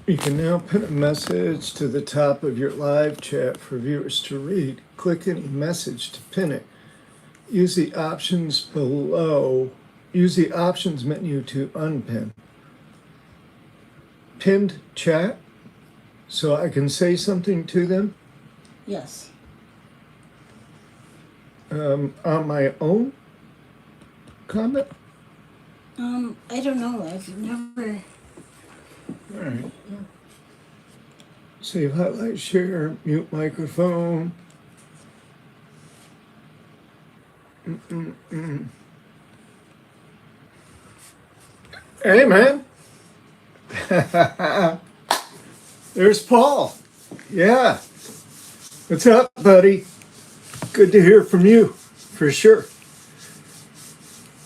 You can now pin a message to the top of your live chat for viewers to read. Click any message to pin it. Use the options below. Use the options menu to unpin. Pinned chat, so I can say something to them Yes. on my own comment. I don't know. I've never. All right. Save, highlight, share, mute microphone. Hey, man. There's Paul. Yeah. What's up, buddy? Good to hear from you, for sure.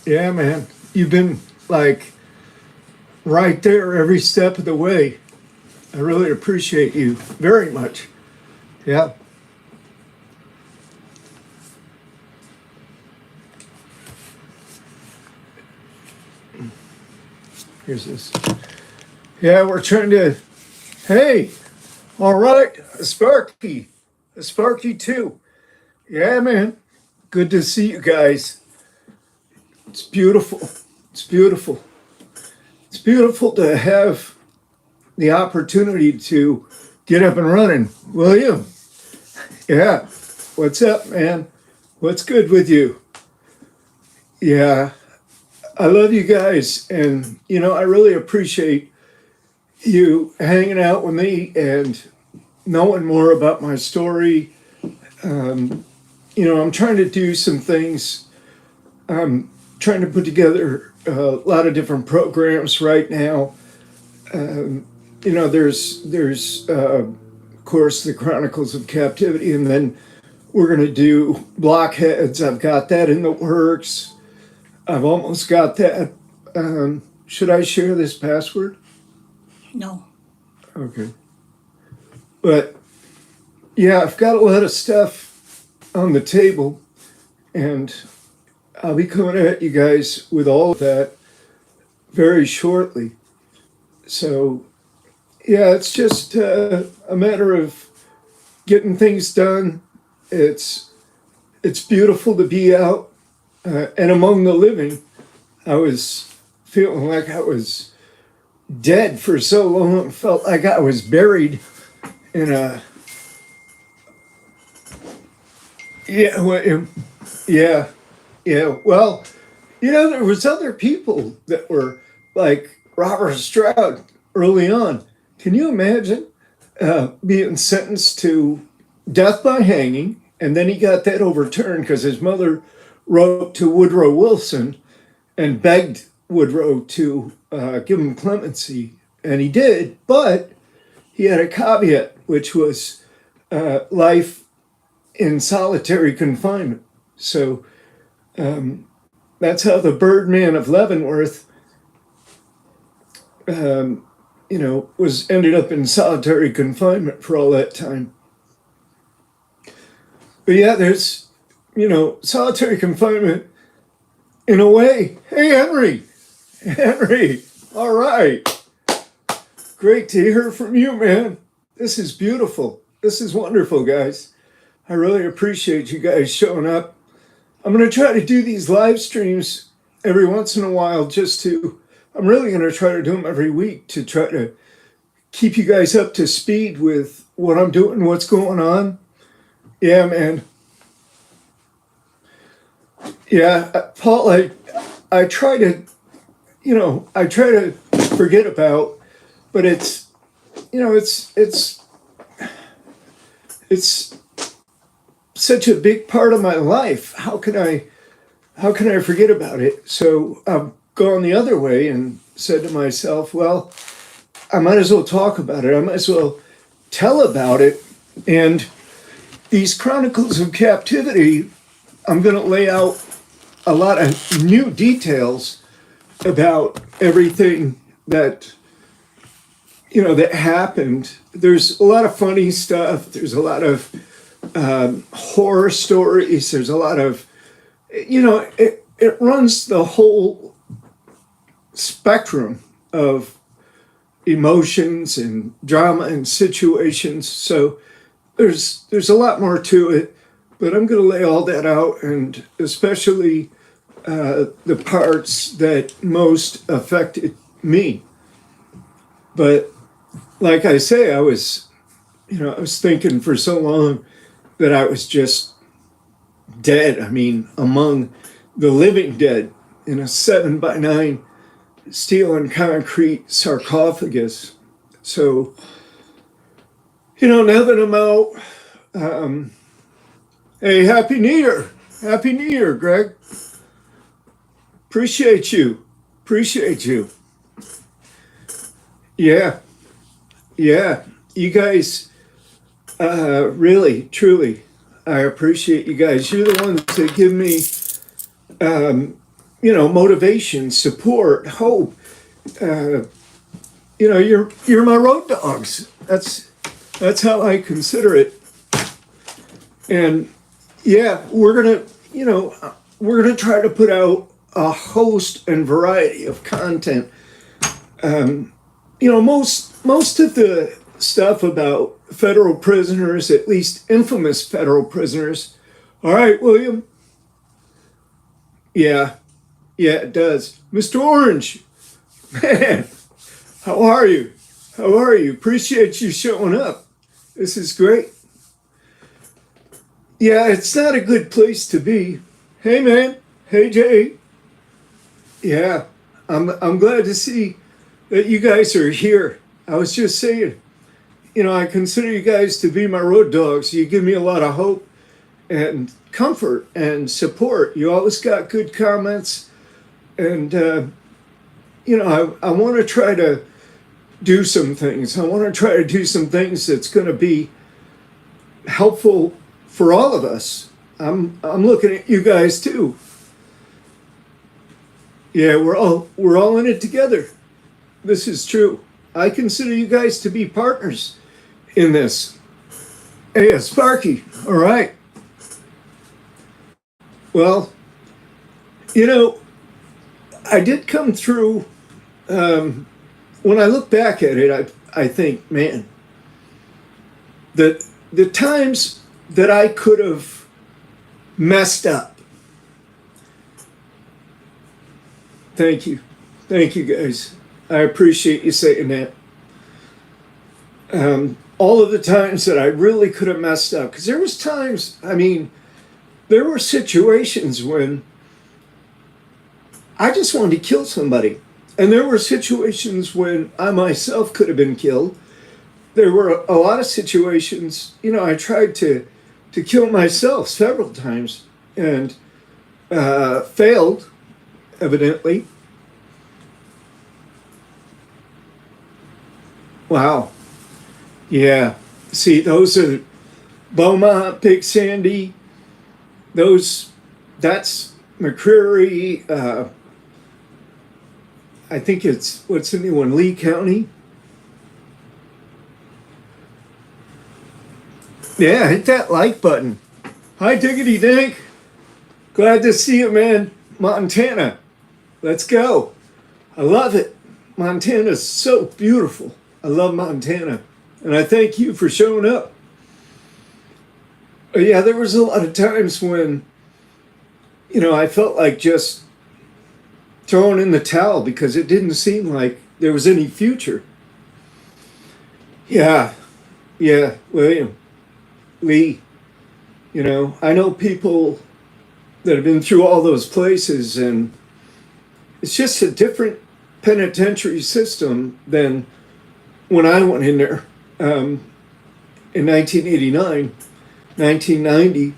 Yeah, man. You've been like right there every step of the way. I really appreciate you very much. Yeah. Here's this. Yeah, we're trying to. Hey, all right, a Sparky 2. Yeah, man. Good to see you guys. It's beautiful. It's beautiful. It's beautiful to have the opportunity to get up and running. William, yeah. What's up, man? What's good with you? Yeah, I love you guys. And, I really appreciate you hanging out with me and knowing more about my story. I'm trying to do some things. I'm trying to put together a lot of different programs right now. There's of course, the Chronicles of Captivity, and then we're going to do Blockheads. I've got that in the works. I've almost got that. Should I share this password? No. Okay. But yeah, I've got a lot of stuff on the table, and I'll be coming at you guys with all of that very shortly. So yeah, it's just a matter of getting things done. It's beautiful to be out and among the living. I was feeling like I was dead for so long. It felt like I was buried in a. Yeah. Well, there was other people that were like Robert Stroud early on. Can you imagine being sentenced to death by hanging, and then he got that overturned because his mother wrote to Woodrow Wilson and begged Woodrow to give him clemency, and he did, but he had a caveat, which was life in solitary confinement. So that's how the Birdman of Leavenworth, was ended up in solitary confinement for all that time. But yeah, there's, solitary confinement in a way. Hey, Henry, all right. Great to hear from you, man. This is beautiful. This is wonderful, guys. I really appreciate you guys showing up. I'm going to try to do these live streams every once in a while I'm really going to try to do them every week to try to keep you guys up to speed with what I'm doing, what's going on. Yeah, man. Yeah, Paul, I try to, forget about, but it's such a big part of my life. How can I forget about it? So I've gone the other way and said to myself, well, I might as well talk about it. I might as well tell about it. And these Chronicles of Captivity, I'm going to lay out a lot of new details about everything that that happened. There's a lot of funny stuff. There's a lot of horror stories. There's a lot of, it runs the whole spectrum of emotions and drama and situations. So there's a lot more to it, but I'm going to lay all that out, and especially the parts that most affected me. But like I say, I was thinking for so long that I was just dead. I mean, among the living dead in a 7x9 steel and concrete sarcophagus. So, now that I'm out, hey, Happy New Year. Happy New Year, Greg. Appreciate you. Appreciate you. Yeah. Yeah. You guys, really, truly, I appreciate you guys. You're the ones that give me, motivation, support, hope. You're my road dogs. That's how I consider it. And yeah, we're gonna try to put out a host and variety of content. Most of the stuff about federal prisoners, at least infamous federal prisoners. All right, William. Yeah, it does. Mr. Orange, man, how are you? How are you? Appreciate you showing up. This is great. Yeah, it's not a good place to be. Hey, man. Hey, Jay. Yeah, I'm glad to see that you guys are here. I was just saying, I consider you guys to be my road dogs. You give me a lot of hope and comfort and support. You always got good comments. And, I want to try to do some things. I want to try to do some things that's going to be helpful for all of us. I'm looking at you guys too. Yeah, we're all in it together. This is true. I consider you guys to be partners in this. Hey, Sparky. All right. Well, I did come through. When I look back at it, I think, man, the times that I could have messed up. Thank you guys. I appreciate you saying that. All of the times that I really could have messed up, because there was times. There were situations when I just wanted to kill somebody. And there were situations when I myself could have been killed. There were a lot of situations, I tried to kill myself several times and failed, evidently. Wow. Yeah. See, those are Beaumont, Big Sandy. That's McCreary. I think what's the new one? Lee County. Yeah, hit that like button. Hi, Diggity Dink. Glad to see you, man. Montana. Let's go. I love it. Montana's so beautiful. I love Montana. And I thank you for showing up. Yeah, there was a lot of times when, I felt like just throwing in the towel because it didn't seem like there was any future. Yeah, William, Lee, I know people that have been through all those places, and it's just a different penitentiary system than when I went in there in 1989, 1990.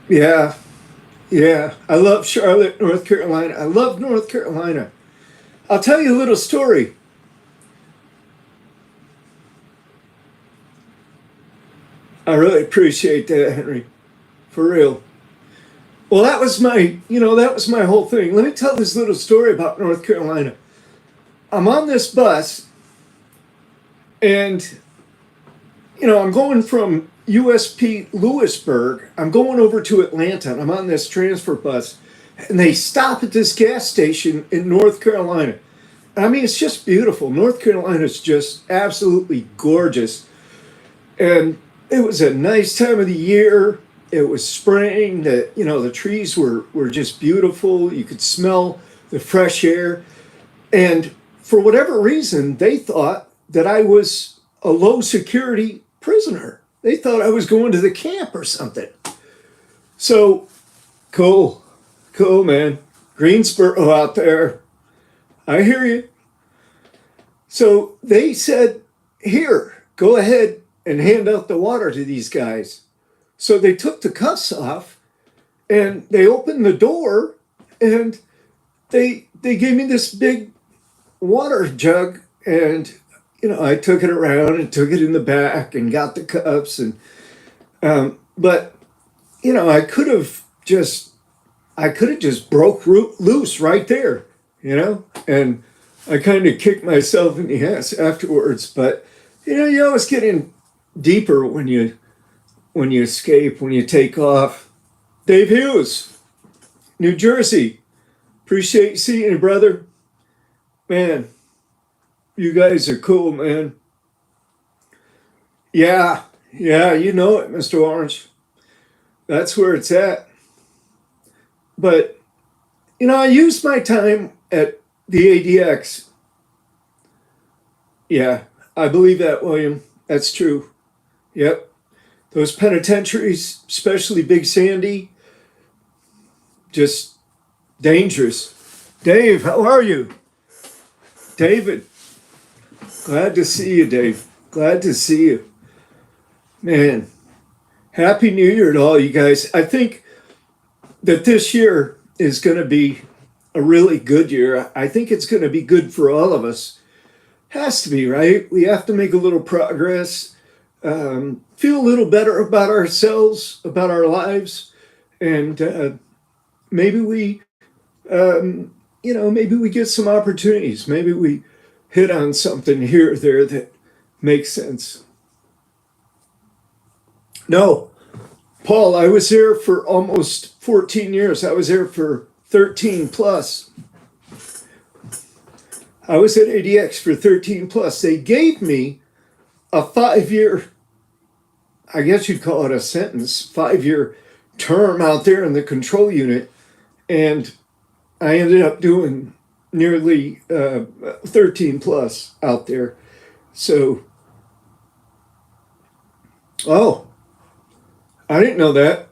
Yeah, I love Charlotte, North Carolina. I love North Carolina. I'll tell you a little story. I really appreciate that, Henry. For real. Well, that was my whole thing. Let me tell this little story about North Carolina. I'm on this bus, and, I'm going from USP Lewisburg. I'm going over to Atlanta, and I'm on this transfer bus. And they stop at this gas station in North Carolina. I mean, it's just beautiful. North Carolina is just absolutely gorgeous. And it was a nice time of the year. It was spring. The trees were just beautiful. You could smell the fresh air. And for whatever reason, they thought that I was a low security prisoner. They thought I was going to the camp or something. So cool, man. Greensboro out there. I hear you. So they said, here, go ahead and hand out the water to these guys. So they took the cuffs off and they opened the door and they gave me this big water jug, and I took it around and took it in the back and got the cups, and but I could have just broke loose right there, and I kind of kicked myself in the ass afterwards. But you always get in deeper when you escape, when you take off. Dave Hughes, New Jersey. Appreciate seeing you, brother. Man, you guys are cool, man. Yeah, you know it, Mr. Orange. That's where it's at. But, I used my time at the ADX. Yeah, I believe that, William. That's true. Yep. Those penitentiaries, especially Big Sandy, just dangerous. Dave, how are you? David, glad to see you, Dave. Glad to see you. Man, Happy New Year to all you guys. I think that this year is going to be a really good year. I think it's going to be good for all of us. Has to be, right? We have to make a little progress, feel a little better about ourselves, about our lives, and maybe we maybe we get some opportunities. Maybe we hit on something here or there that makes sense. No, Paul, I was there for almost 14 years. I was there for 13 plus. I was at ADX for 13 plus. They gave me a 5-year, I guess you'd call it a sentence, 5-year term out there in the control unit. And I ended up doing nearly 13 plus out there. So, I didn't know that.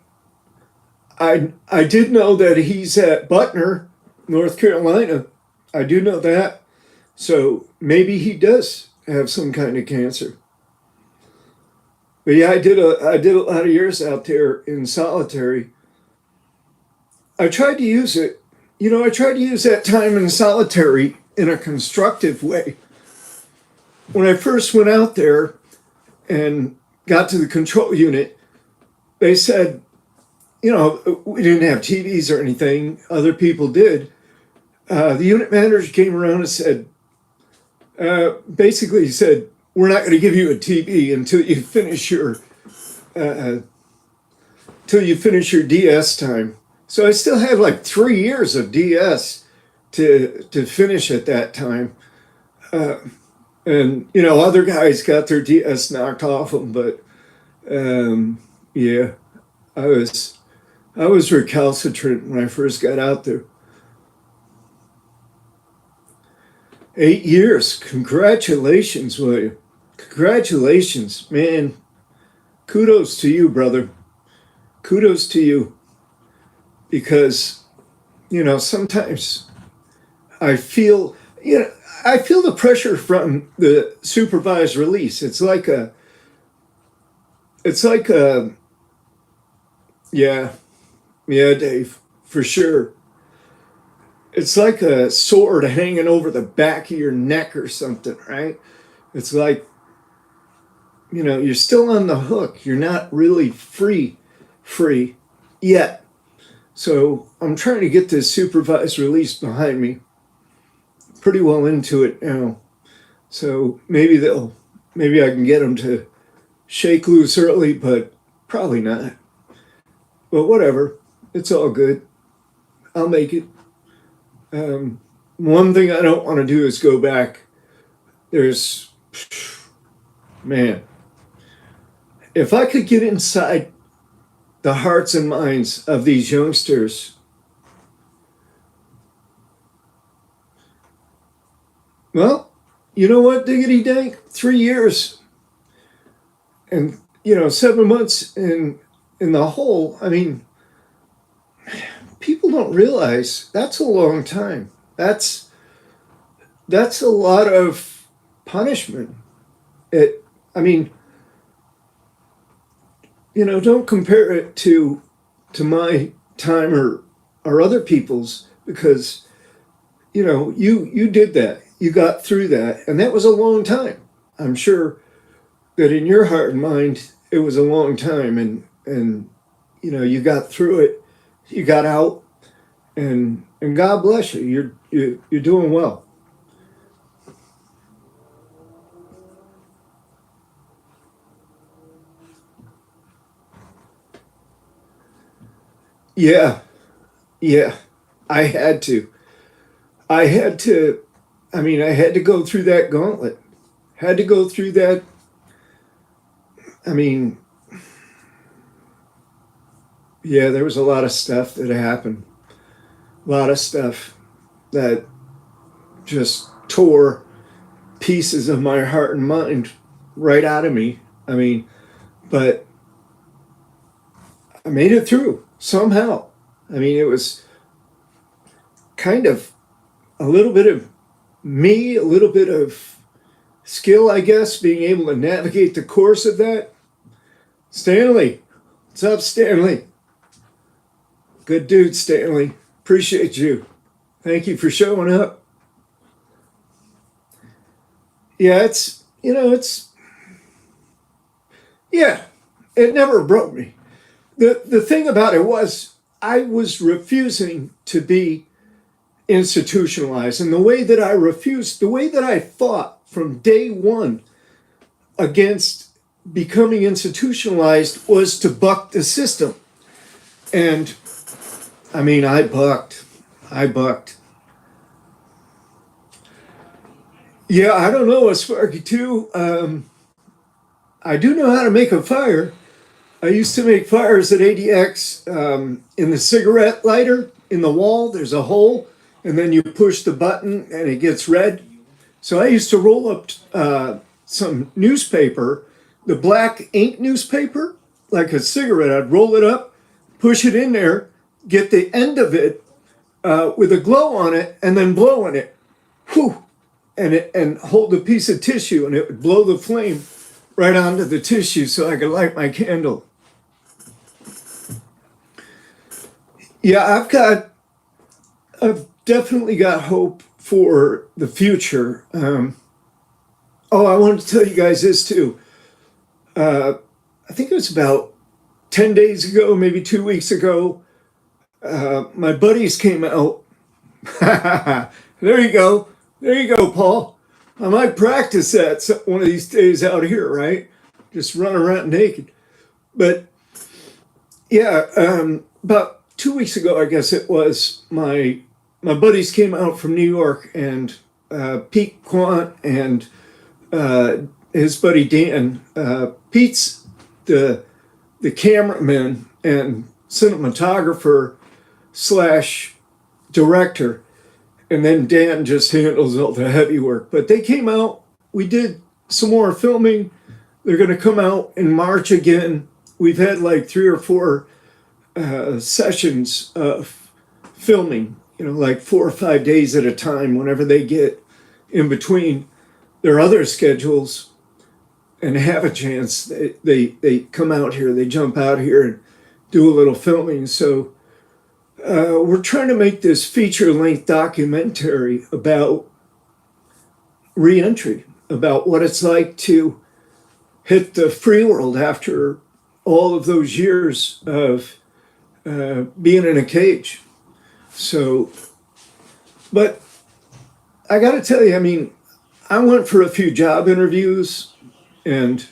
I did know that he's at Butner, North Carolina. I do know that. So maybe he does have some kind of cancer. But yeah, I did a lot of years out there in solitary. I tried to use it. I tried to use that time in solitary in a constructive way. When I first went out there and got to the control unit, they said, we didn't have TVs or anything. Other people did. The unit manager came around and said, basically said, we're not going to give you a TV until you finish your DS time. So I still had like 3 years of DS to finish at that time. And other guys got their DS knocked off them, but yeah, I was recalcitrant when I first got out there. 8 years. Congratulations, William. Congratulations, man. Kudos to you, brother. Kudos to you. Because, sometimes I feel the pressure from the supervised release. It's like a, yeah, Dave, for sure. It's like a sword hanging over the back of your neck or something, right? It's like, you're still on the hook. You're not really free yet. So I'm trying to get this supervised release behind me. Pretty well into it now. So maybe I can get them to shake loose early, but probably not. But whatever. It's all good. I'll make it. One thing I don't want to do is go back. There's, man, if I could get inside the hearts and minds of these youngsters, well, you know what, Diggity Dank? 3 years and, 7 months in the hole. I mean, people don't realize that's a long time. That's a lot of punishment. I mean, don't compare it to my time or other people's, because you did that. You got through that, and that was a long time. I'm sure that in your heart and mind it was a long time, and you got through it. You got out, and God bless you. You're doing well. Yeah, yeah. I had to. I had to. I mean, I had to go through that gauntlet. Had to go through that. I mean, yeah, there was a lot of stuff that happened. A lot of stuff that just tore pieces of my heart and mind right out of me. I mean, but I made it through somehow. I mean, it was kind of a little bit of me, a little bit of skill, I guess, being able to navigate the course of that. Stanley, what's up, Stanley? Good dude, Stanley. Appreciate you. Thank you for showing up. Yeah, yeah, it never broke me. The thing about it was I was refusing to be institutionalized. And the way that I fought from day one against becoming institutionalized was to buck the system. And I mean, I bucked. Yeah, I don't know, a Sparky too. I do know how to make a fire. I used to make fires at ADX in the cigarette lighter in the wall. There's a hole, and then you push the button and it gets red. So I used to roll up some newspaper, the black ink newspaper, like a cigarette. I'd roll it up, push it in there, get the end of it with a glow on it, and then blow on it. Whew! And hold a piece of tissue, and it would blow the flame right onto the tissue so I could light my candle. Yeah, I've definitely got hope for the future. Oh, I wanted to tell you guys this too. I think it was about 10 days ago, maybe 2 weeks ago. My buddies came out. There you go. There you go, Paul. I might practice that one of these days out here, right? Just run around naked. But yeah, about 2 weeks ago, I guess it was, my buddies came out from New York, and Pete Quant and his buddy Dan. Pete's the cameraman and cinematographer slash director, and then Dan just handles all the heavy work. But they came out. We did some more filming. They're going to come out in March again. We've had like 3 or 4 sessions of filming, like 4 or 5 days at a time, whenever they get in between their other schedules and have a chance. They come out here, they jump out here and do a little filming. So we're trying to make this feature-length documentary about re-entry, about what it's like to hit the free world after all of those years of being in a cage. So, but I got to tell you, I mean, I went for a few job interviews, and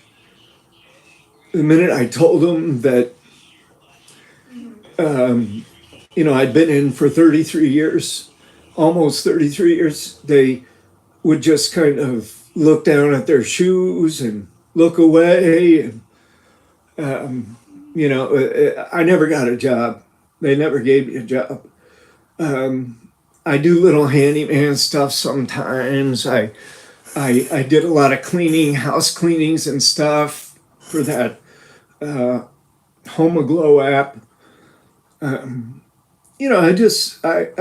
the minute I told them that I'd been in for 33 years, almost 33 years. They would just kind of look down at their shoes and look away. And, I never got a job. They never gave me a job. I do little handyman stuff sometimes. I did a lot of cleaning, house cleanings and stuff for that Home Glow app. I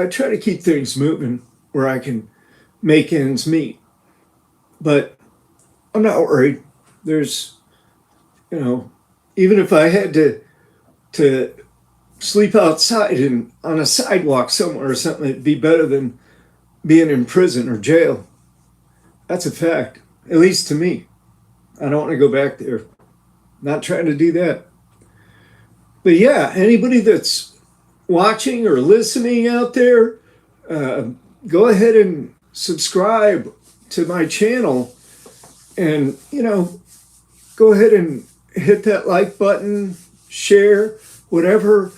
try to keep things moving where I can make ends meet. But I'm not worried. There's, even if I had to sleep outside and on a sidewalk somewhere or something, it'd be better than being in prison or jail. That's a fact, at least to me. I don't want to go back there. Not trying to do that. But yeah, anybody that's watching or listening out there, go ahead and subscribe to my channel and, go ahead and hit that like button, share, whatever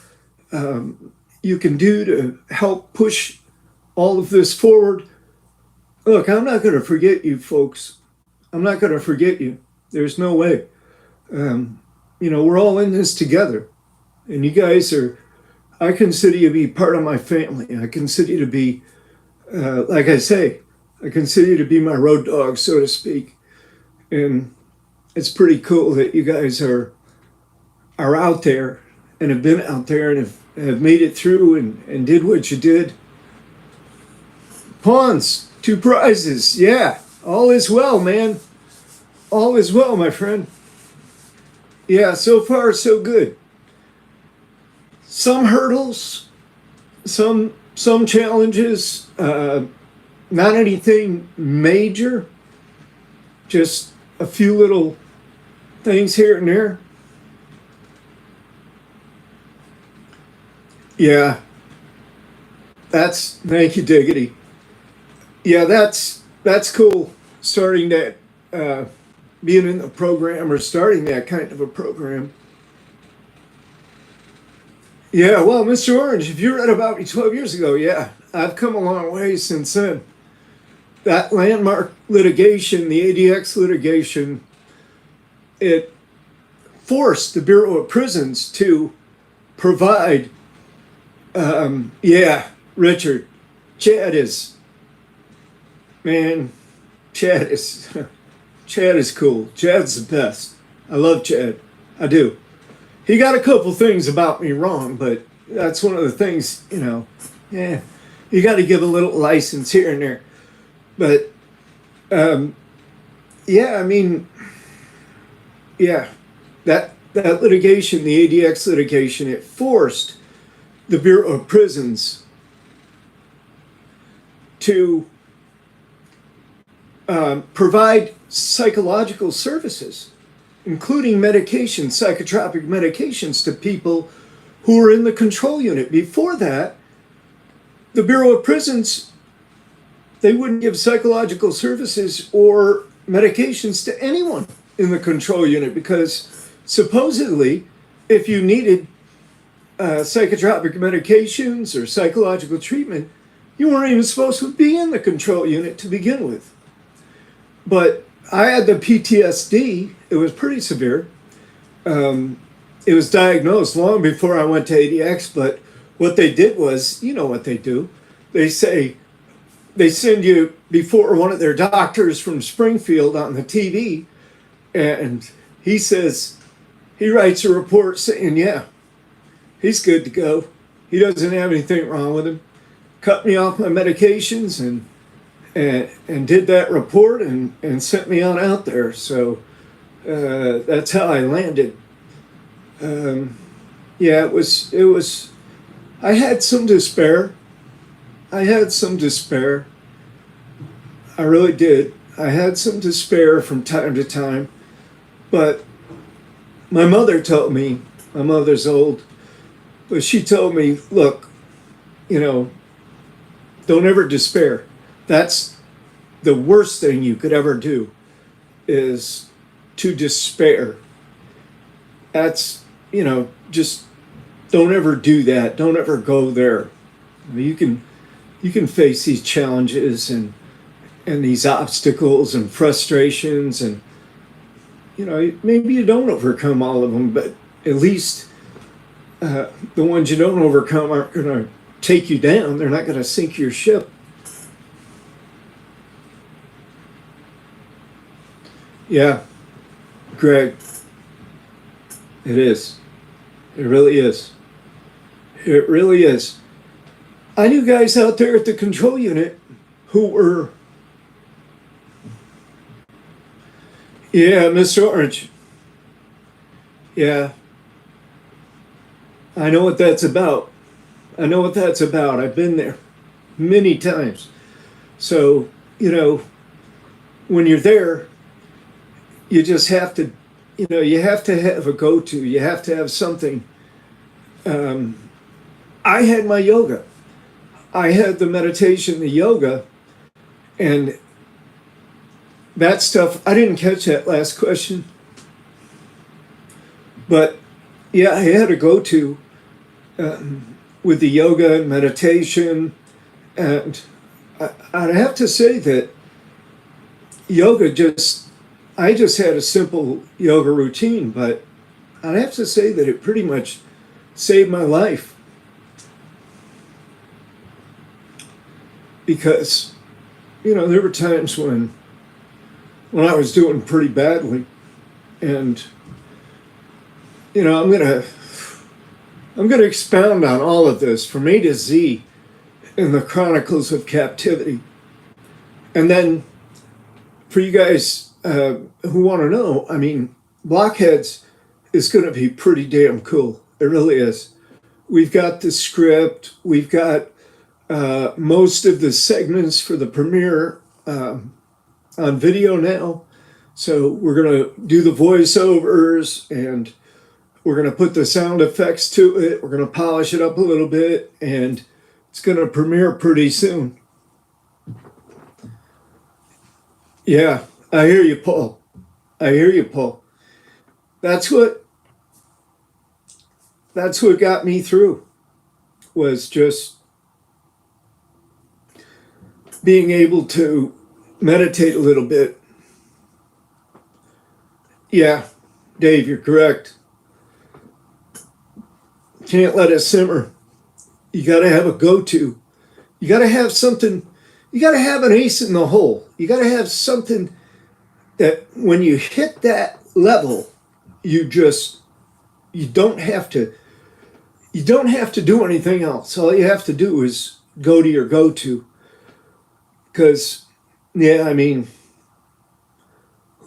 you can do to help push all of this forward. Look, I'm not going to forget you folks. I'm not going to forget you. There's no way. We're all in this together. And you guys I consider you to be part of my family. I consider you to be, like I say, I consider you to be my road dog, so to speak. And it's pretty cool that you guys are out there and have been out there and have made it through and did what you did. Pawns, 2 prizes. Yeah, all is well, man. All is well, my friend. Yeah, so far so good. Some hurdles, some challenges, not anything major, just a few little things here and there. Yeah, thank you, Diggity. Yeah, that's cool. Starting that, being in the program or starting that kind of a program. Yeah, well, Mr. Orange, if you read about me 12 years ago, yeah, I've come a long way since then. That landmark litigation, the ADX litigation, it forced the Bureau of Prisons to provide, Richard, Chad is Chad is cool. Chad's the best. I love Chad. I do. He got a couple things about me wrong, but that's one of the things, you got to give a little license here and there. But, that litigation, the ADX litigation, it forced the Bureau of Prisons to provide psychological services, including medications, psychotropic medications, to people who are in the control unit. Before that, the Bureau of Prisons, they wouldn't give psychological services or medications to anyone in the control unit because supposedly if you needed psychotropic medications or psychological treatment, you weren't even supposed to be in the control unit to begin with. But I had the PTSD. It was pretty severe. It was diagnosed long before I went to ADX, but what they did was, you know what they do. They send you before one of their doctors from Springfield on the TV, and he writes a report saying, yeah, he's good to go. He doesn't have anything wrong with him. Cut me off my medications and did that report and sent me on out there. So that's how I landed. It was. I had some despair. I really did. I had some despair from time to time, but my mother told me, my mother's old, but she told me, look, don't ever despair. That's the worst thing you could ever do, is to despair. That's, just don't ever do that. Don't ever go there. You can face these challenges and these obstacles and frustrations, and maybe you don't overcome all of them, but at least the ones you don't overcome aren't going to take you down. They're not going to sink your ship. Yeah, Greg, it is. It really is. It really is. I knew guys out there at the control unit who were, yeah, Mr. Orange. Yeah, I know what that's about. I know what that's about. I've been there many times. So, when you're there, you just have to, you have to have a go-to. You have to have something. I had my yoga. I had the meditation, the yoga, and that stuff. I didn't catch that last question. But yeah, I had a go-to with the yoga and meditation. And I'd have to say that yoga I just had a simple yoga routine, but I'd have to say that it pretty much saved my life. Because, there were times when I was doing pretty badly, and, I'm gonna expound on all of this from A to Z in the Chronicles of Captivity. And then for you guys who want to know, Blockheads is going to be pretty damn cool. It really is. We've got the script. We've got most of the segments for the premiere on video now. So we're going to do the voiceovers, and we're going to put the sound effects to it. We're going to polish it up a little bit, and it's going to premiere pretty soon. Yeah, I hear you, Paul. I hear you, Paul. That's what got me through, was just being able to meditate a little bit. Yeah, Dave, you're correct. Can't let it simmer. You got to have a go-to. You got to have something. You got to have an ace in the hole. You got to have something that when you hit that level, you don't have to do anything else. All you have to do is go to your go-to. Because,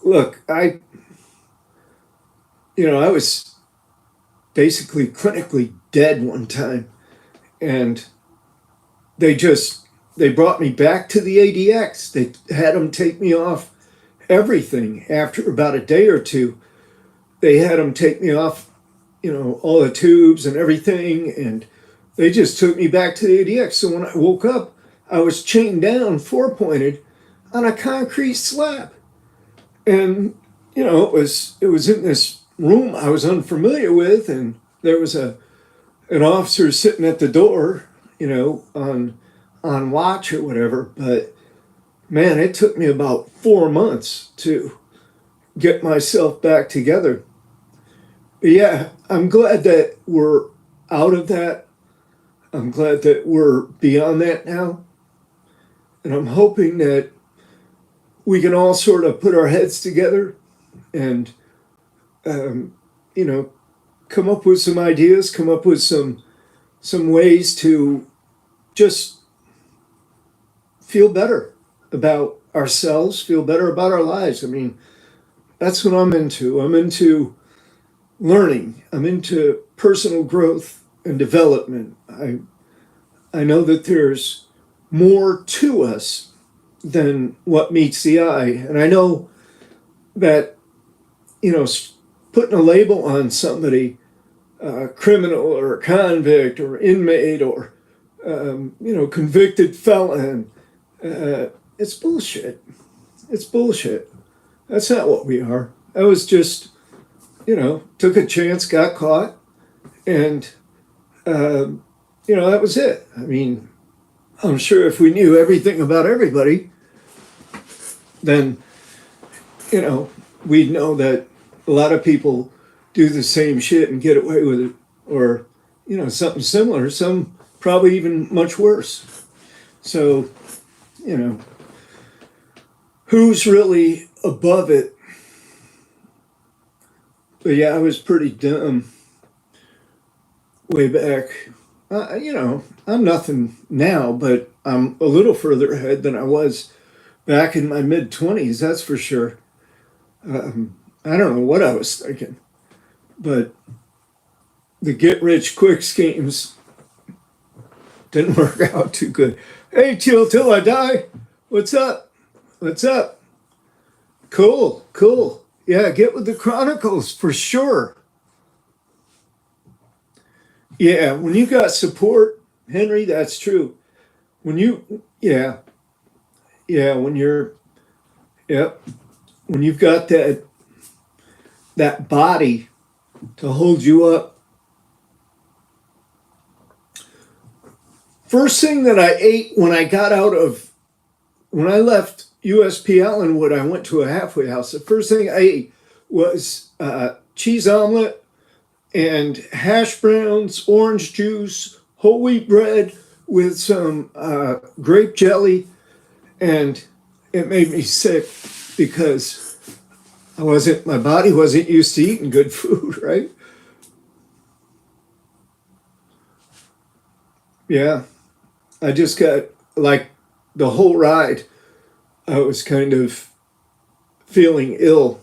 look, I was basically clinically dead one time, and they brought me back to the ADX. They had them take me off everything. After about a day or two, they had them take me off, all the tubes and everything, and they just took me back to the ADX. So when I woke up, I was chained down, four-pointed, on a concrete slab. And, it was in this room I was unfamiliar with, and there was an officer sitting at the door, on watch or whatever. But man, it took me about 4 months to get myself back together. But yeah, I'm glad that we're out of that. I'm glad that we're beyond that now. And I'm hoping that we can all sort of put our heads together and, come up with some ideas, come up with some ways to just feel better about ourselves, feel better about our lives. That's what I'm into. I'm into learning. I'm into personal growth and development. I know that there's more to us than what meets the eye. And I know that, putting a label on somebody, criminal or convict or inmate or, convicted felon, it's bullshit. It's bullshit. That's not what we are. I was just, took a chance, got caught, and That was it. I mean, I'm sure if we knew everything about everybody, then, we'd know that a lot of people do the same shit and get away with it, or, something similar, some probably even much worse. So, you know, who's really above it? But yeah, I was pretty dumb way back. I'm nothing now, but I'm a little further ahead than I was back in my mid 20s, that's for sure. I don't know what I was thinking, but the get rich quick schemes didn't work out too good. Hey, till I die. What's up? What's up? Cool, cool. Yeah, get with the Chronicles for sure. Yeah, when you got support, Henry, that's true. Yeah, yeah, yep, when you've got that body to hold you up. First thing that I ate when I left USP Allenwood, I went to a halfway house. The first thing I ate was cheese omelet and hash browns, orange juice, whole wheat bread with some grape jelly, and it made me sick because my body wasn't used to eating good food, right? Yeah, I just got like the whole ride, I was kind of feeling ill.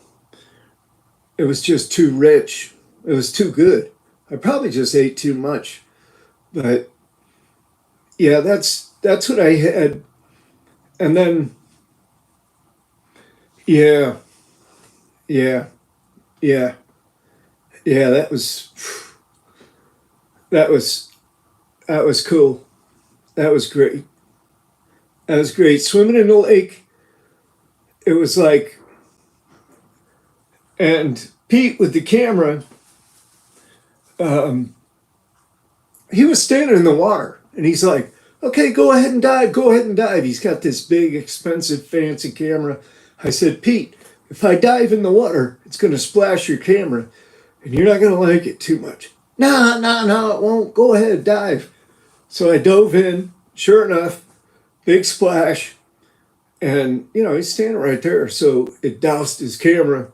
It was just too rich. It was too good. I probably just ate too much, but yeah, that's what I had. And then yeah, yeah, yeah, yeah. That was that was cool. That was great. That was great. Swimming in the lake. It was like, and Pete with the camera, um, he was standing in the water, and he's like, "Okay, go ahead and dive. Go ahead and dive." He's got this big, expensive, fancy camera. I said, "Pete, if I dive in the water, it's going to splash your camera, and you're not going to like it too much." No, no, no, it won't. Go ahead, dive. So I dove in. Sure enough, big splash. And, he's standing right there. So it doused his camera.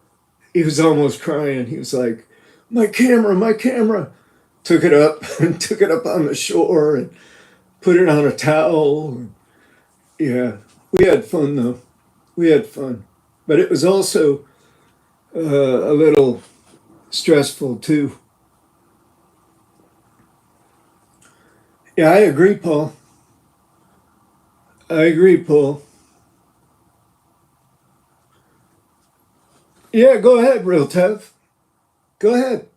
He was almost crying. He was like, my camera, my camera. Took it up and took it up on the shore and put it on a towel. Yeah, we had fun though. We had fun. But it was also a little stressful too. Yeah, I agree, Paul. I agree, Paul. Yeah, go ahead, Real Tev. Go ahead.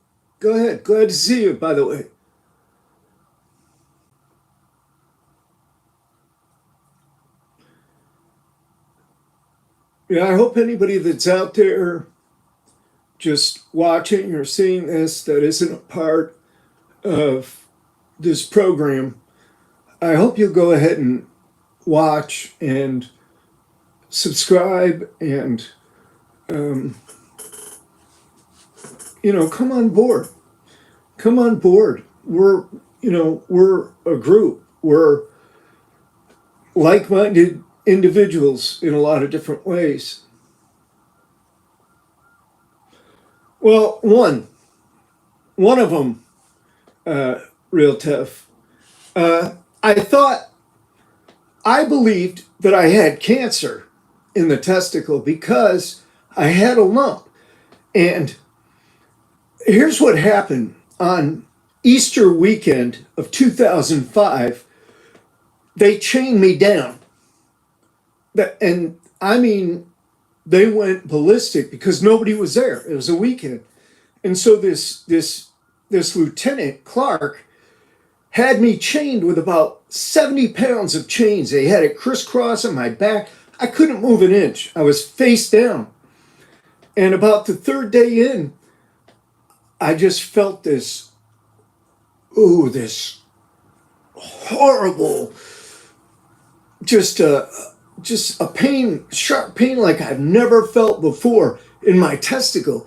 Go ahead. Glad to see you, by the way. Yeah, I hope anybody that's out there just watching or seeing this that isn't a part of this program, I hope you'll go ahead and watch and subscribe and, um, come on board. Come on board. We're a group. We're like-minded individuals in a lot of different ways. Well, one of them, real tough. I thought I believed that I had cancer in the testicle because I had a lump. And here's what happened on Easter weekend of 2005. They chained me down. And I mean, they went ballistic because nobody was there. It was a weekend. And so this Lieutenant Clark had me chained with about 70 pounds of chains. They had it crisscross on my back. I couldn't move an inch. I was face down. And about the third day in, I just felt this ooh, this horrible, just a, just a pain, sharp pain like I've never felt before in my testicle.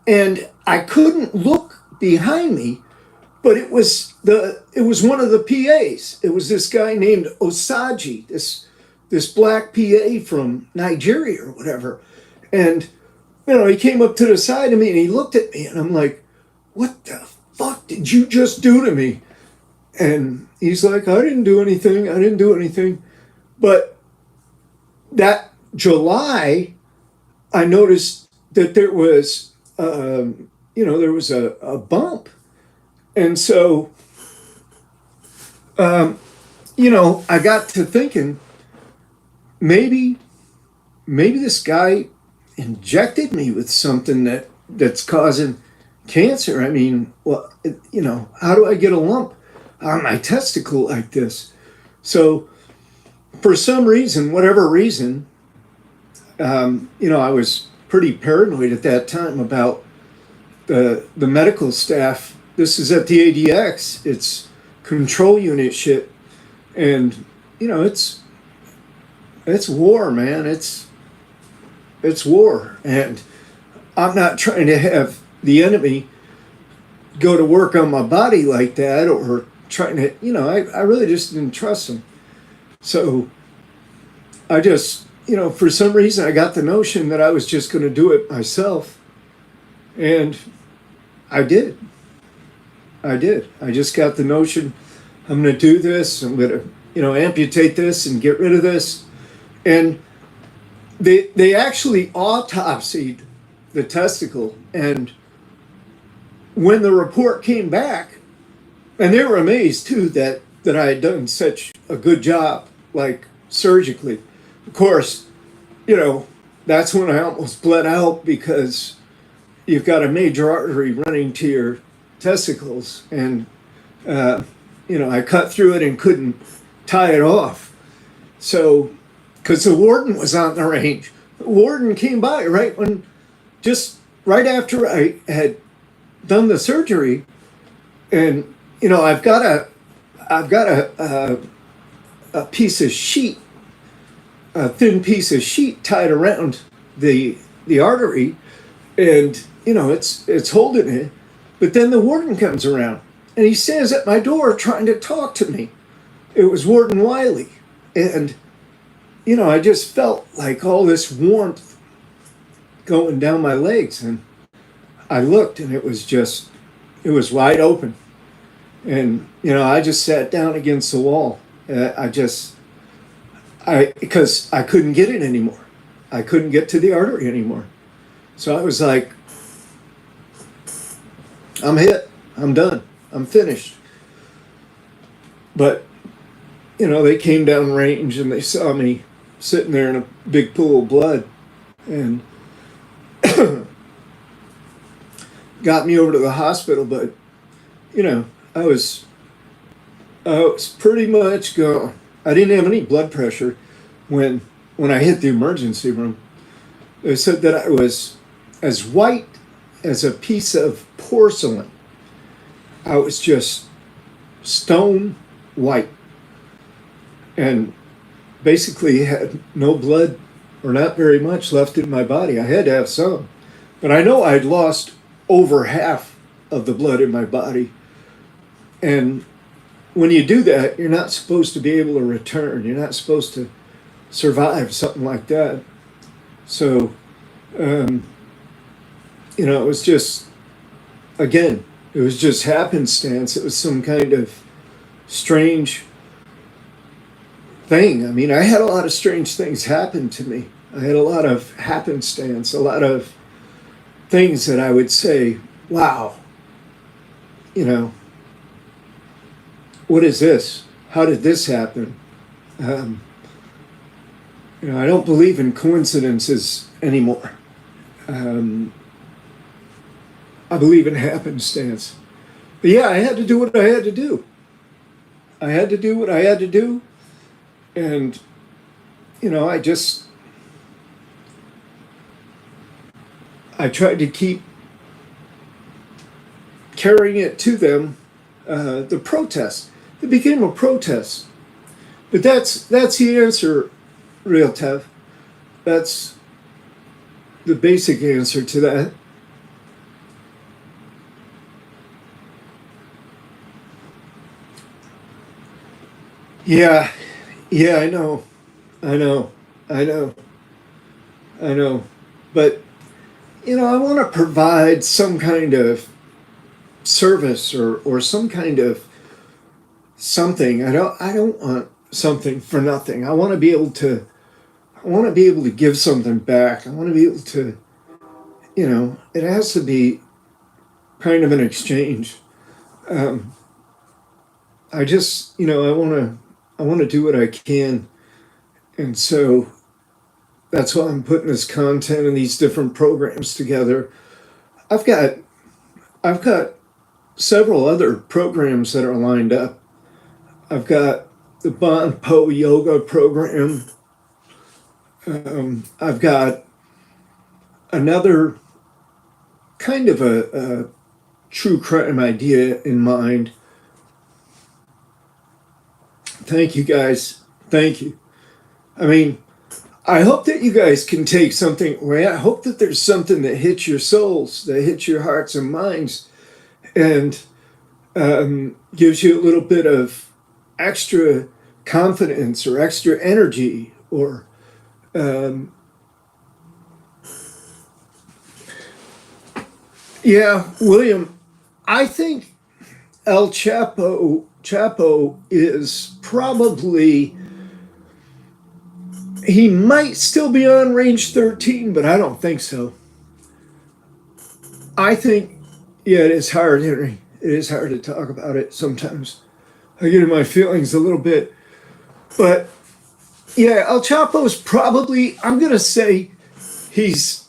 And I couldn't look behind me, but it was one of the PAs. It was this guy named Osaji, this black PA from Nigeria or whatever. And he came up to the side of me and he looked at me and I'm like, what the fuck did you just do to me? And he's like, I didn't do anything. I didn't do anything. But that July, I noticed that there was, there was a bump. And so, I got to thinking, maybe this guy injected me with something that's causing cancer. I mean, well, how do I get a lump on my testicle like this? So, for some reason, whatever reason, I was pretty paranoid at that time about the medical staff. This is at the ADX. It's control unit shit, and it's war, man. It's war, and I'm not trying to have the enemy go to work on my body like that, or trying to, I really just didn't trust him. So I just, for some reason, I got the notion that I was just going to do it myself. And I did. I just got the notion, I'm going to do this. I'm going to, amputate this and get rid of this. And they actually autopsied the testicle. And when the report came back, and they were amazed too that I had done such a good job, like surgically. Of course, that's when I almost bled out because you've got a major artery running to your testicles, and I cut through it and couldn't tie it off. So, because the warden was on the range, the warden came by just right after I had done the surgery, and I've got a piece of sheet, a thin piece of sheet tied around the artery, and it's holding it. But then the warden comes around and he stands at my door trying to talk to me. It was Warden Wiley, and I just felt like all this warmth going down my legs, and I looked and it was wide open. And, I just sat down against the wall. Because I couldn't get it anymore. I couldn't get to the artery anymore. So I was like, I'm hit. I'm done. I'm finished. But, they came down range and they saw me sitting there in a big pool of blood and got me over to the hospital. But, I was pretty much gone. I didn't have any blood pressure when I hit the emergency room. They said that I was as white as a piece of porcelain. I was just stone white, and basically had no blood or not very much left in my body. I had to have some, but I know I'd lost over half of the blood in my body. And when you do that, you're not supposed to be able to return. You're not supposed to survive something like that. So, it was just, again, it was just happenstance. It was some kind of strange thing. I mean, I had a lot of strange things happen to me. I had a lot of happenstance, a lot of things that I would say, wow, what is this? How did this happen? I don't believe in coincidences anymore. I believe in happenstance. But yeah, I had to do what I had to do. I had to do what I had to do. And, I tried to keep carrying it to them the protest. It became a protest. But that's the answer, Real Tev. That's the basic answer to that. Yeah, yeah, I know, I know, I know, I know. But I want to provide some kind of service or some kind of something. I don't want something for nothing. I want to be able to give something back. I want to be able to, it has to be kind of an exchange. Um, I just, I want to do what I can. And so that's why I'm putting this content and these different programs together. I've got, I've got several other programs that are lined up. I've got the Bon Po Yoga program. I've got another kind of a true crime idea in mind. Thank you guys. Thank you. I mean, I hope that you guys can take something away. I hope that there's something that hits your souls, that hits your hearts and minds, and gives you a little bit of extra confidence or extra energy or um, yeah, William, I think El Chapo is probably, he might still be on range 13, but I don't think so. I think, yeah, it is hard, Henry. It is hard to talk about it sometimes. I get in my feelings a little bit. But yeah, El Chapo's probably, I'm going to say he's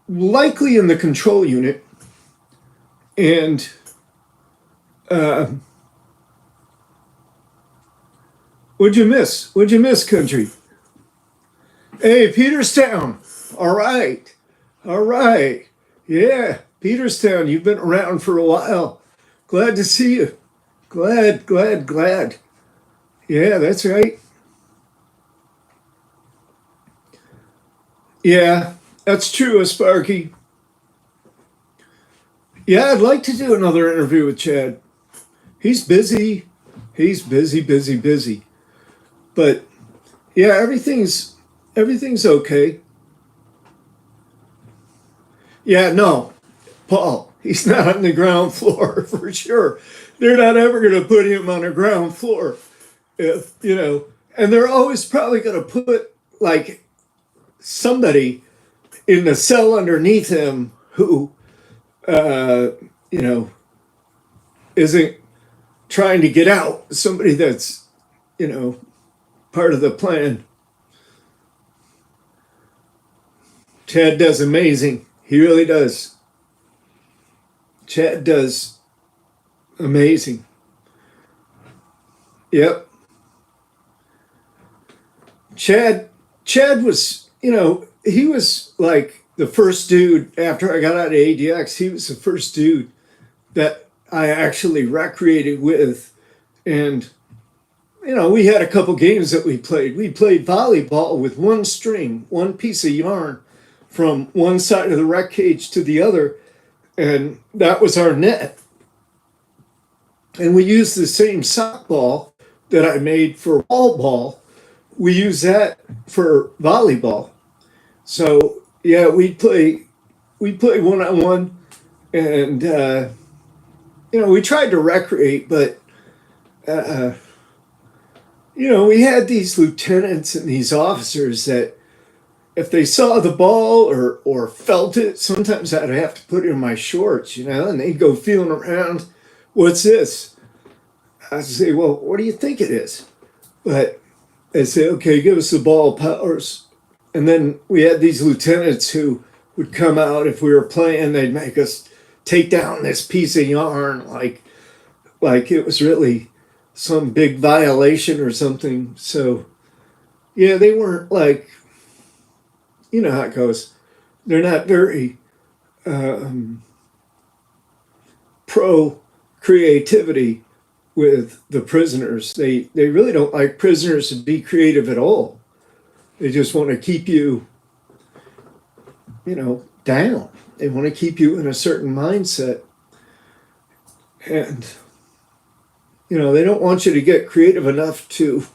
likely in the control unit. And uh, what'd you miss? What'd you miss, country? Hey, Peterstown. All right. All right. Yeah, Peterstown, you've been around for a while. Glad to see you. Glad, glad, glad. Yeah, that's right. Yeah, that's true, Sparky. Yeah, I'd like to do another interview with Chad. He's busy. He's busy, busy, busy. But yeah, everything's okay. Yeah, no, Paul, he's not on the ground floor for sure. They're not ever going to put him on the ground floor. If and they're always probably going to put like somebody in the cell underneath him who uh, you know isn't trying to get out. Somebody that's you know part of the plan. Chad does amazing. He really does. Chad does amazing. Yep. Chad Chad was, he was like the first dude after I got out of ADX. He was the first dude that I actually recreated with. And, we had a couple games that we played. We played volleyball with one string, one piece of yarn from one side of the rec cage to the other. And that was our net. And we used the same sock ball that I made for wall ball. We use that for volleyball. So yeah, we play 1-on-1, and we tried to recreate, but uh, we had these lieutenants and these officers that if they saw the ball or felt it, sometimes I'd have to put it in my shorts, and they'd go feeling around. What's this? I'd say, well, what do you think it is? But they'd say, okay, give us the ball, Powers. And then we had these lieutenants who would come out if we were playing. They'd make us take down this piece of yarn like it was really some big violation or something. So yeah, they weren't like, how it goes. They're not very pro creativity, with the prisoners. They really don't like prisoners to be creative at all. They just want to keep you, down. They want to keep you in a certain mindset. And, they don't want you to get creative enough to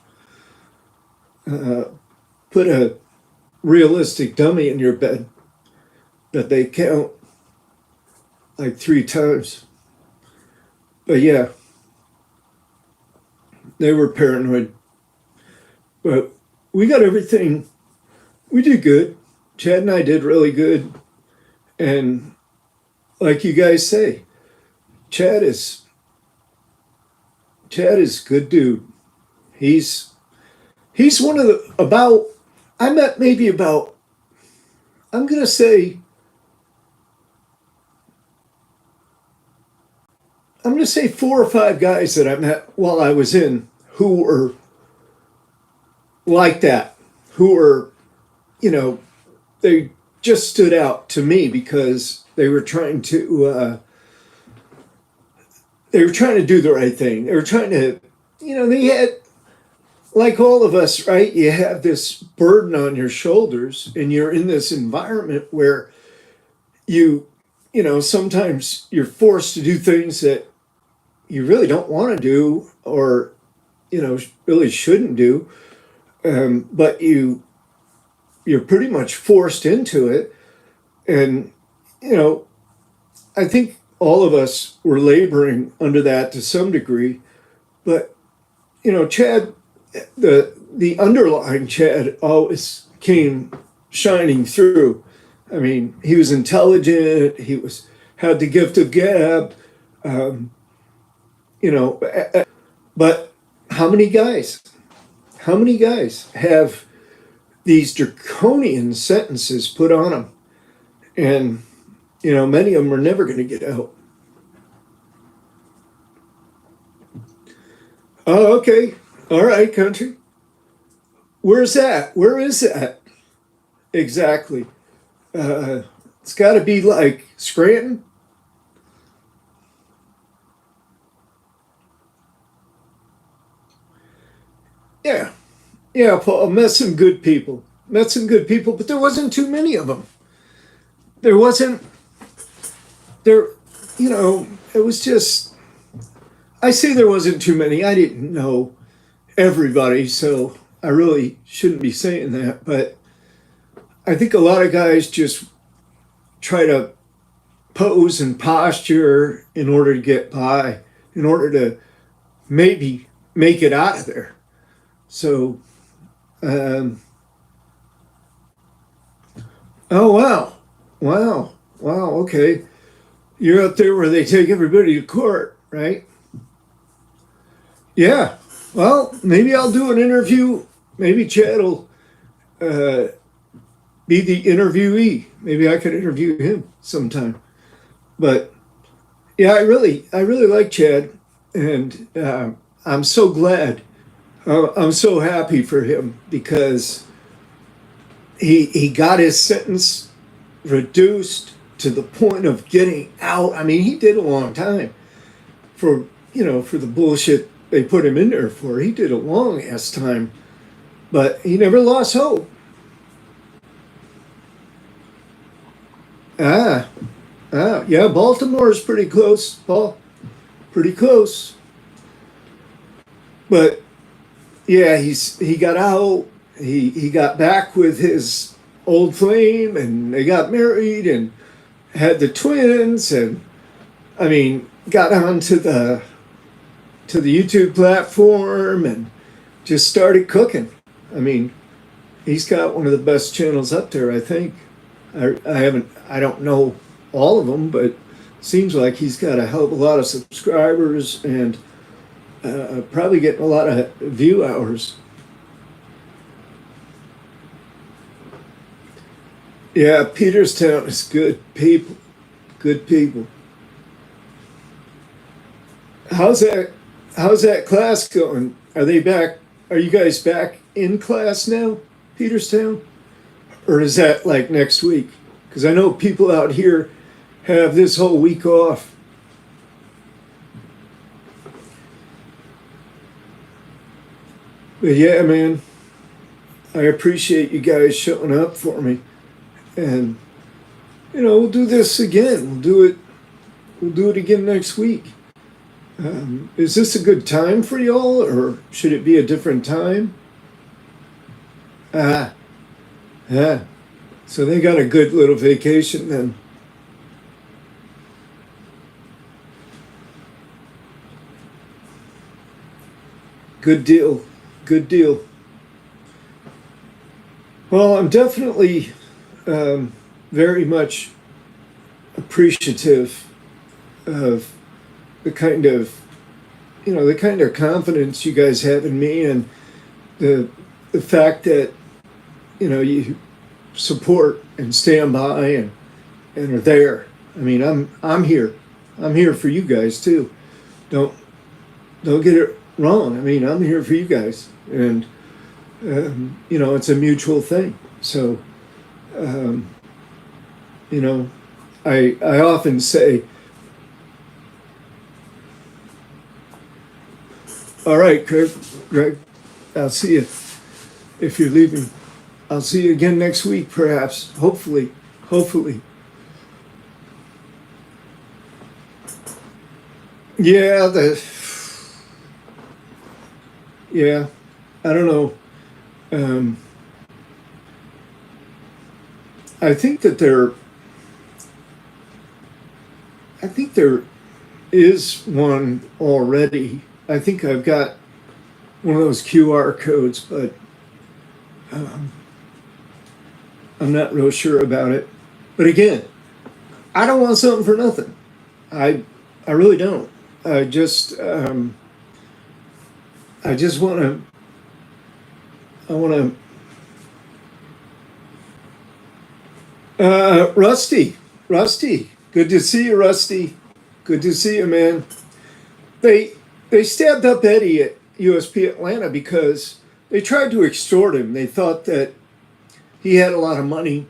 put a realistic dummy in your bed that they count like 3 times. But yeah, they were paranoid. But we got everything. We did good. Chad and I did really good. And like you guys say, Chad is good dude. He's one of the I met maybe about, I'm gonna say 4 or 5 guys that I met while I was in who were like that, who were, they just stood out to me because they were trying to do the right thing. They were trying to, they had, like all of us, right? You have this burden on your shoulders and you're in this environment where sometimes you're forced to do things that you really don't want to do or, really shouldn't do. But you're pretty much forced into it. And, I think all of us were laboring under that to some degree. But, Chad, the underlying Chad always came shining through. I mean, he was intelligent. He had the gift of gab. But how many guys have these draconian sentences put on them? And, many of them are never going to get out. Oh, okay. All right, country. Where's that? Where is that? Exactly. It's got to be like Scranton. Yeah. Yeah, Paul, met some good people. Met some good people, but there wasn't too many of them. There wasn't, it was just, I say there wasn't too many. I didn't know everybody, so I really shouldn't be saying that. But I think a lot of guys just try to pose and posture in order to get by, in order to maybe make it out of there. So, oh, wow, okay. You're out there where they take everybody to court, right? Yeah. Well, maybe I'll do an interview. Maybe Chad will be the interviewee. Maybe I could interview him sometime. But yeah, I really like Chad, and I'm so glad. I'm so happy for him because he got his sentence reduced to the point of getting out. I mean, he did a long time for the bullshit they put him in there for. He did a long ass time, but he never lost hope. Yeah, Baltimore is pretty close, Paul. Pretty close. But yeah, he got out. He got back with his old flame, and they got married and had the twins, and I mean, got onto the YouTube platform and just started cooking. I mean, he's got one of the best channels up there, I think. I don't know all of them, but seems like he's got a hell of a lot of subscribers and probably getting a lot of view hours. Yeah, Peterstown is good people. Good people. How's that class going? Are they back? Are you guys back in class now, Peterstown? Or is that like next week? Because I know people out here have this whole week off. But yeah, man, I appreciate you guys showing up for me. And we'll do this again. We'll do it again next week. Is this a good time for y'all, or should it be a different time? Ah, yeah. So they got a good little vacation then. Good deal. Good deal. Well, I'm definitely very much appreciative of the kind of the kind of confidence you guys have in me, and the the fact that you support and stand by and are there. I mean, I'm here. I'm here for you guys too. Don't don't get it wrong. I mean, I'm here for you guys, and it's a mutual thing. So, um, you know, I often say, all right, Greg, I'll see you if you're leaving. I'll see you again next week, perhaps. Hopefully. Yeah, yeah. I don't know. Um, I think that I think there is one already. I think I've got one of those QR codes, but um, I'm not real sure about it. But again, I don't want something for nothing. I I really don't. I just um, I just want to. I want to. Rusty, good to see you, Rusty. Good to see you, man. They they stabbed up Eddie at USP Atlanta because they tried to extort him. They thought that he had a lot of money.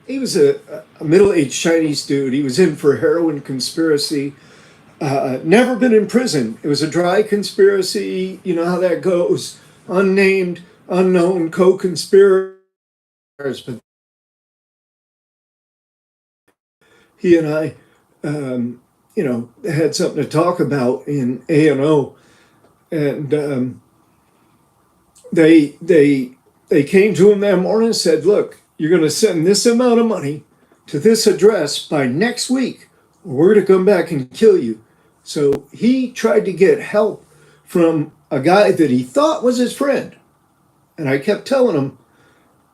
He was a middle-aged Chinese dude. He was in for heroin conspiracy. Never been in prison. It was a dry conspiracy. You know how that goes. Unnamed, unknown co-conspirators. But he and I, had something to talk about in A&O, and they came to him that morning and said, "Look, you're going to send this amount of money to this address by next week, or we're going to come back and kill you." So he tried to get help from a guy that he thought was his friend, and I kept telling him,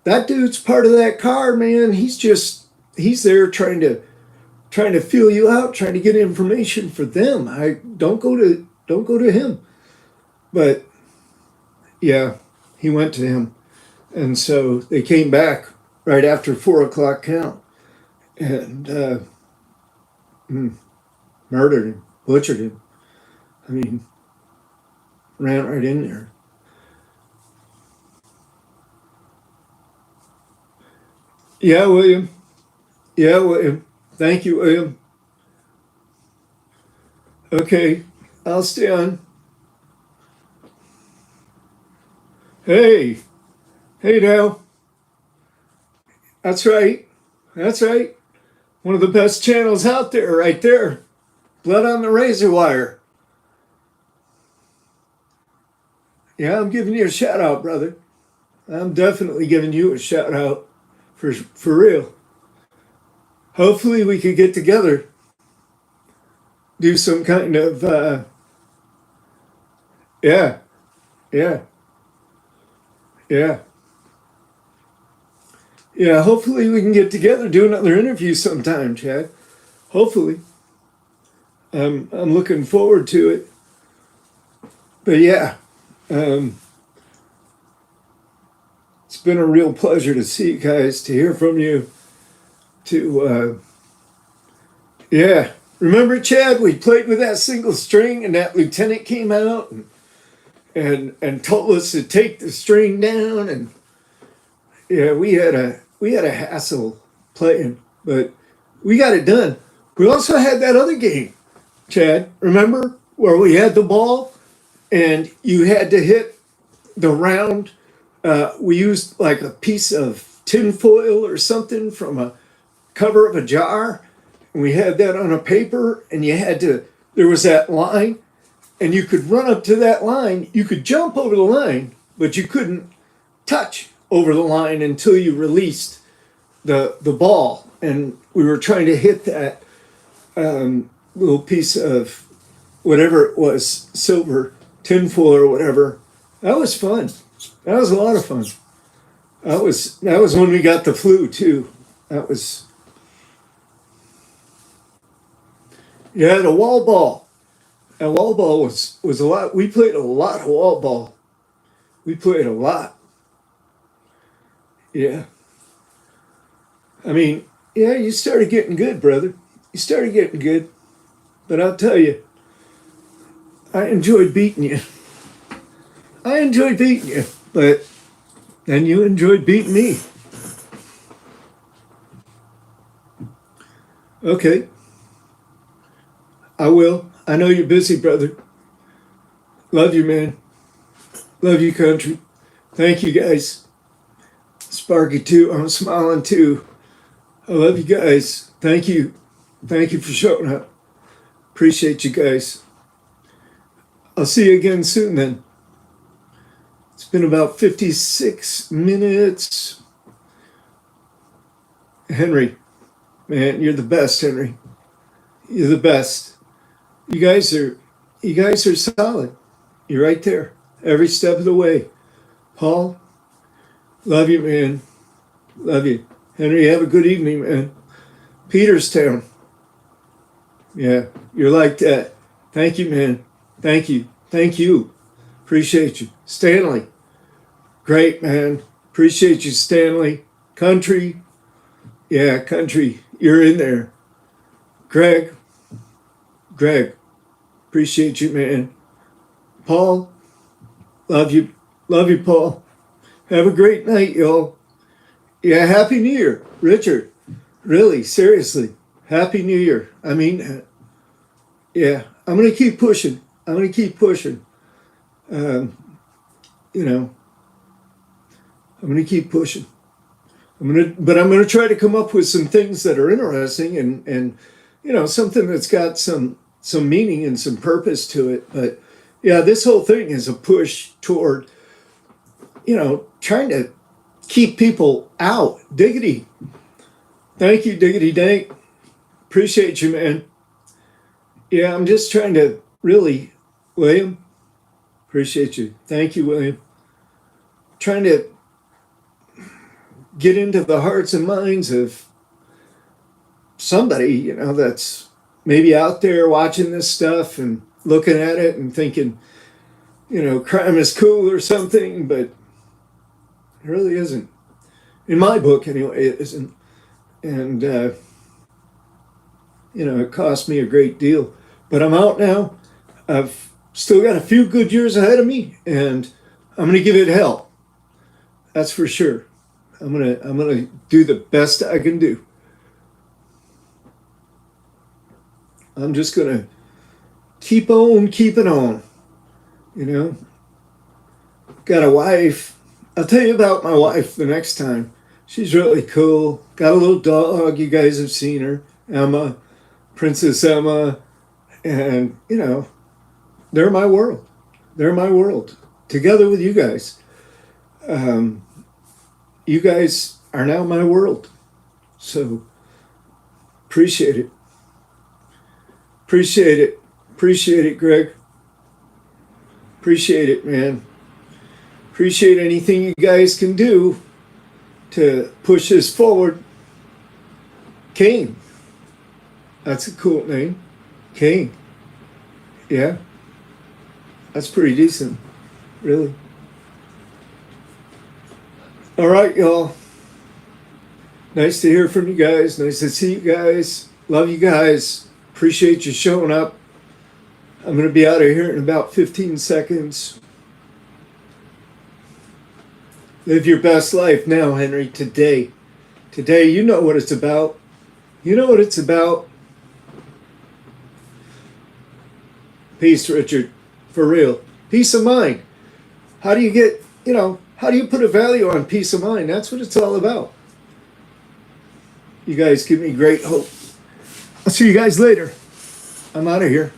"That dude's part of that car, man. He's there trying to feel you out, trying to get information for them. I don't go to him." But yeah, he went to him, and so they came back right after 4 o'clock count and murdered him, butchered him. I mean, ran right in there. Yeah, William. Yeah, William. Thank you, William. Okay, I'll stay on. Hey, hey now. That's right. That's right. One of the best channels out there, right there. Blood on the razor wire. Yeah, I'm giving you a shout out, brother. I'm definitely giving you a shout out for real. Hopefully, we could get together, do some kind of yeah, yeah, yeah, yeah. Hopefully, we can get together, do another interview sometime, Chad. Hopefully, I'm looking forward to it. But yeah, um, it's been a real pleasure to see you guys, to hear from you. To yeah, remember Chad? We played with that single string, and that lieutenant came out and told us to take the string down, and yeah, we had a hassle playing, but we got it done. We also had that other game, Chad. Remember where we had the ball and you had to hit the round. We used like a piece of tin foil or something from a cover of a jar. And we had that on a paper, and there was that line, and you could run up to that line. You could jump over the line, but you couldn't touch over the line until you released the ball. And we were trying to hit that little piece of whatever it was, silver, tinfoil or whatever. That was fun. That was a lot of fun. That was when we got the flu too. That was, yeah, the wall ball. And wall ball was a lot. We played a lot of wall ball. We played a lot. Yeah. I mean, yeah, you started getting good, brother. You started getting good. But I'll tell you, I enjoyed beating you. I enjoyed beating you, but then you enjoyed beating me. Okay, I will. I know you're busy, brother. Love you, man. Love you, country. Thank you, guys. Sparky, too. I'm smiling, too. I love you guys. Thank you. Thank you for showing up. Appreciate you guys. I'll see you again soon then. It's been about 56 minutes. Henry, man, you're the best, Henry. You're the best. You guys are solid. You're right there every step of the way. Paul, love you, man. Love you. Henry, have a good evening, man. Peterstown. Yeah, you're like that. Thank you, man. Thank you. Thank you. Appreciate you. Stanley. Great, man. Appreciate you, Stanley. Country. Yeah, country. You're in there. Greg. Appreciate you, man. Paul. Love you. Love you, Paul. Have a great night, y'all. Yeah, Happy New Year. Richard. Really, seriously. Happy New Year. I mean, yeah, I'm going to keep pushing. You know, I'm going to keep pushing. But I'm going to try to come up with some things that are interesting and something that's got some meaning and some purpose to it. But yeah, this whole thing is a push toward, trying to keep people out. Diggity. Thank you, Diggity Dank. Appreciate you, man. Yeah, I'm just trying to really, William, appreciate you. Thank you, William. Trying to get into the hearts and minds of somebody, that's maybe out there watching this stuff and looking at it and thinking, crime is cool or something, but it really isn't. In my book, anyway, it isn't. And, it cost me a great deal. But I'm out now. I've still got a few good years ahead of me, and I'm going to give it hell. That's for sure. I'm gonna do the best I can do. I'm just gonna keep on keeping on. Got a wife. I'll tell you about my wife the next time. She's really cool. Got a little dog. You guys have seen her, Emma, Princess Emma, and they're my world. They're my world. Together with you guys. You guys are now my world. So appreciate it. Appreciate it, Greg. Appreciate it, man. Appreciate anything you guys can do to push this forward. Kane. That's a cool name. Kane. Yeah. That's pretty decent. Really. All right, y'all. Nice to hear from you guys. Nice to see you guys. Love you guys. Appreciate you showing up. I'm going to be out of here in about 15 seconds. Live your best life now, Henry, today. Today, you know what it's about. You know what it's about. Peace, Richard. For real. Peace of mind. how do you get, how do you put a value on peace of mind? That's what it's all about. You guys give me great hope. I'll see you guys later. I'm out of here.